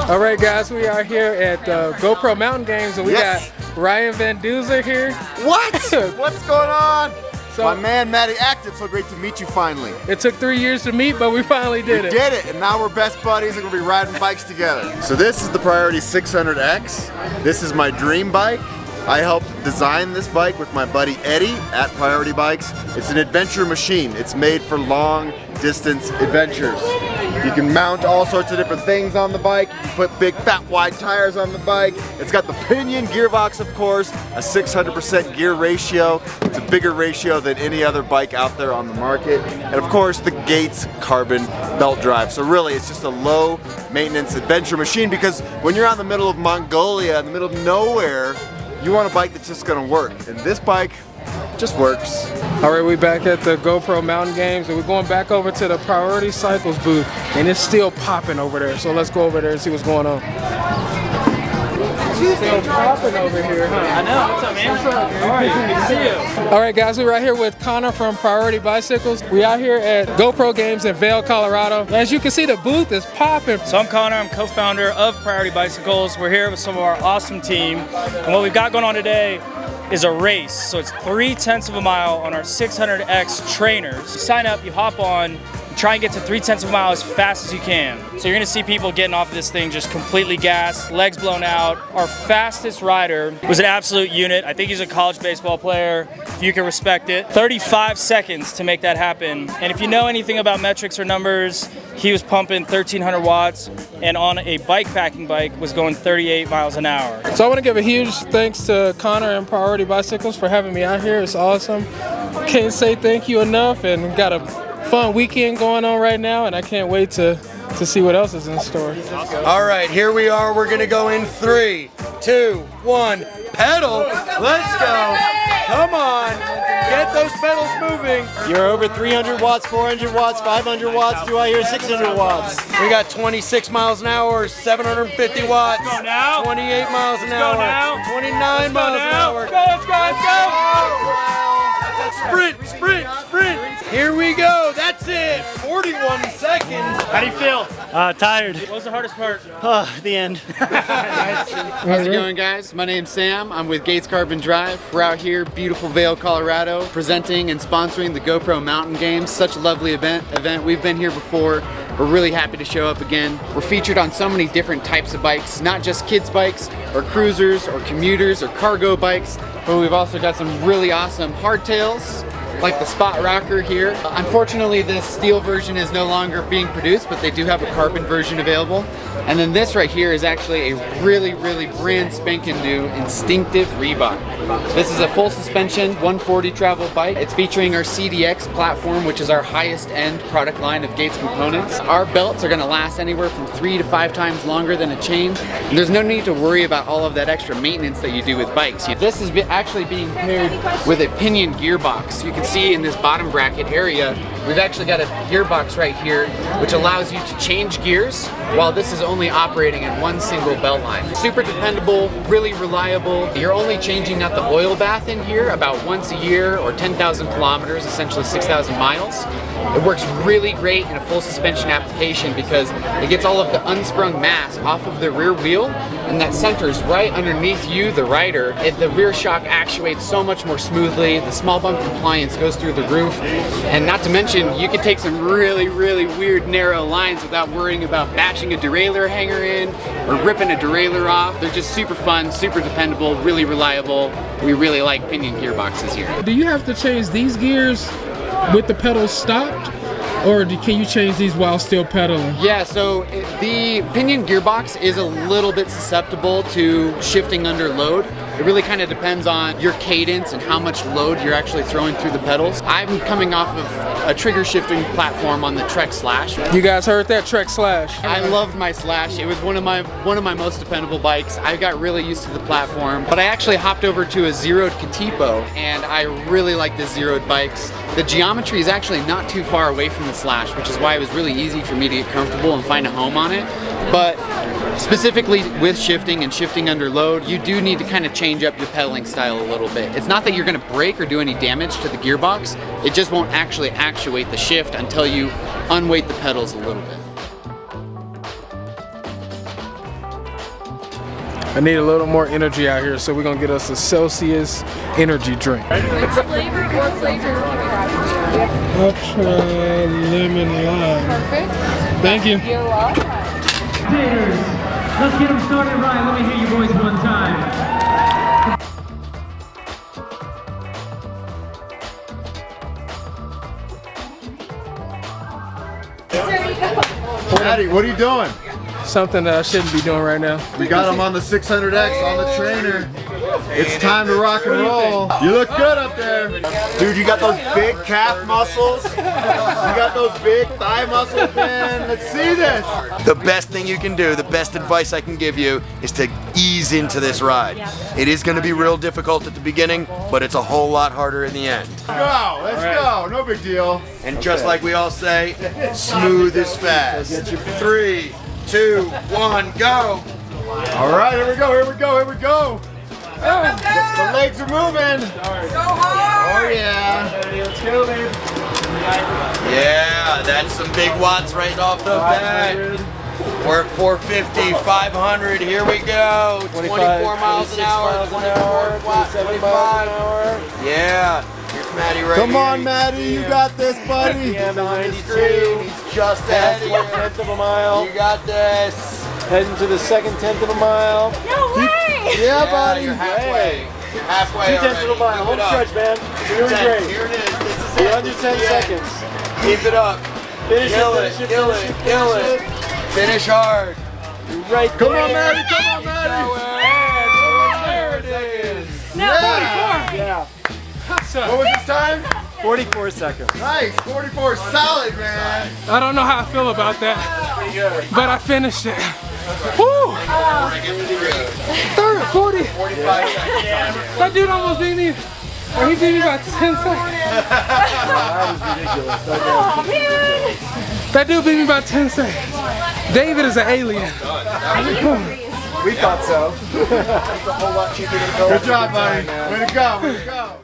All right, guys, we are here at GoPro Mountain Games, and we Yes. got Ryan Van Duzer here. What? What's going on? So- My man, Matty Active, so great to meet you finally. It took 3 years to meet, but we finally did We it. did it, and now we're best buddies and we'll be riding bikes together. So this is the Priority 600X. This is my dream bike. I helped design this bike with my buddy Eddie at Priority Bikes. It's an adventure machine. It's made for long distance adventures. You can mount all sorts of different things on the bike. You can put big fat wide tires on the bike. It's got the pinion gearbox, of course, a 600% gear ratio. It's a bigger ratio than any other bike out there on the market. And of course the Gates carbon belt drive. So really it's just a low maintenance adventure machine, because when you're out in the middle of Mongolia, in the middle of nowhere, you want a bike that's just gonna work. And this bike just works. All right, we're back at the GoPro Mountain Games, and we're going back over to the Priority Cycles booth, and it's still popping over there. So let's go over there and see what's going on. It's still popping over here, huh? I know. What's up, man? What's up, man? All right, good to see you. All right, guys, we're right here with Connor from Priority Bicycles. We out here at GoPro Games in Vail, Colorado. As you can see, the booth is popping. So I'm Connor. I'm co-founder of Priority Bicycles. We're here with some of our awesome team, and what we've got going on today is a race. So it's 0.3 of a mile on our 600X trainers. You sign up, you hop on, you try and get to 0.3 of a mile as fast as you can. So you're gonna see people getting off of this thing just completely gassed, legs blown out. Our fastest rider was an absolute unit. I think he's a college baseball player. You can respect it. 35 seconds to make that happen. And if you know anything about metrics or numbers, he was pumping 1,300 watts and on a bike packing bike was going 38 miles an hour. So I want to give a huge thanks to Connor and Priority Bicycles for having me out here. It's awesome. Can't say thank you enough, and we've got a fun weekend going on right now, and I can't wait to see what else is in store. All right, here we are. We're gonna go in 3, 2, 1. Pedal. Let's go. Come on. Get those pedals moving. You're over 300 watts, 400 watts, 500 watts. Do I hear 600 watts? We got 26 miles an hour, 750 watts. Let's go now. 28 miles an hour. now. 29 miles an hour. Let's go. Sprint, sprint, sprint. Here we go. That's it. 41 seconds. How do you feel? Tired. What was the hardest part? The end. How's it going, guys? My name's Sam. I'm with Gates Carbon Drive. We're out here, beautiful Vail, Colorado, presenting and sponsoring the GoPro Mountain Games. Such a lovely event. We've been here before. We're really happy to show up again. We're featured on so many different types of bikes, not just kids bikes or cruisers or commuters or cargo bikes, but we've also got some really awesome hardtails, like the Spot Rocker here. Unfortunately, this steel version is no longer being produced, but they do have a carbon version available. And then this right here is actually a really, really brand spanking new Instinctive Reebok. This is a full suspension 140 travel bike. It's featuring our CDX platform, which is our highest end product line of Gates components. Our belts are gonna last anywhere from 3 to 5 times longer than a chain. And there's no need to worry about all of that extra maintenance that you do with bikes. This is actually being paired with a pinion gearbox. You can see in this bottom bracket area, we've actually got a gearbox right here, which allows you to change gears while this is only operating in one single belt line. Super dependable, really reliable. You're only changing out the oil bath in here about once a year, or 10,000 kilometers, essentially 6,000 miles. It works really great in a full suspension application because it gets all of the unsprung mass off of the rear wheel, and that centers right underneath you, the rider. The rear shock actuates so much more smoothly. The small bump compliance goes through the roof, and not to mention, you can take some really, really weird narrow lines without worrying about bashing a derailleur hanger in or ripping a derailleur off. They're just super fun, super dependable, really reliable. We really like pinion gearboxes here. Do you have to change these gears with the pedals stopped, or can you change these while still pedaling? Yeah, so the pinion gearbox is a little bit susceptible to shifting under load. It really kind of depends on your cadence and how much load you're actually throwing through the pedals. I'm coming off of a trigger shifting platform on the Trek Slash. You guys heard that, Trek Slash? I loved my Slash. It was one of my most dependable bikes. I got really used to the platform, but I actually hopped over to a zeroed Katipo, and I really like the zeroed bikes. The geometry is actually not too far away from the Slash, which is why it was really easy for me to get comfortable and find a home on it. But specifically with shifting and shifting under load, you do need to kind of change up your pedaling style a little bit. It's not that you're going to break or do any damage to the gearbox, it just won't actually actuate the shift until you unweight the pedals a little bit. I need a little more energy out here, so we're gonna get us a Celsius energy drink. Which flavor or flavors can we have? I'll try lemon lime. Perfect. Thank you. You're welcome. Spectators, let's get them started right. Let me hear you boys one time. Maddie, what are you doing? Something that I shouldn't be doing right now. We got him on the 600X on the trainer. It's time to rock and roll. You look good up there. Dude, you got those big calf muscles. You got those big thigh muscles, man. Let's see this. The best thing you can do, the best advice I can give you is to ease into this ride. It is going to be real difficult at the beginning, but it's a whole lot harder in the end. Let's go. No big deal. And just like we all say, smooth is fast. 3, 2, 1, go! All right, here we go, here we go, here we go. The legs are moving. Oh yeah. Yeah, that's some big watts right off the bat. We're at 450, 500, here we go. 24 miles an hour, 24 watts, 25. Yeah, here's Maddie right Come here. on, Maddie, you got this, buddy. Behind the screen, he's just ahead of you. 1/10 of a mile. You got this. Heading to the second 10th of a mile. No way! Yeah, buddy. You're halfway. You're halfway 2/10 of a mile. Home stretch, man. You're doing great. Here it is. This is You're it. under This 10 is the end. seconds. Keep it up. Finish Kill it, it. finish it, Kill finish it. it, Kill finish it. Finish hard. You're right there. Come on, Maddie, come on, Maddie. There it is. No, 44. Yeah. What was this time? 44 seconds. Nice, 44 solid, man. I don't know how I feel about that, but I finished it. Woo! 40. That dude almost beat me. Or he beat me by 10 seconds. Oh, man. That dude beat me by 10 seconds. David is an alien. We thought so. Good job, buddy. Way to go, way to go.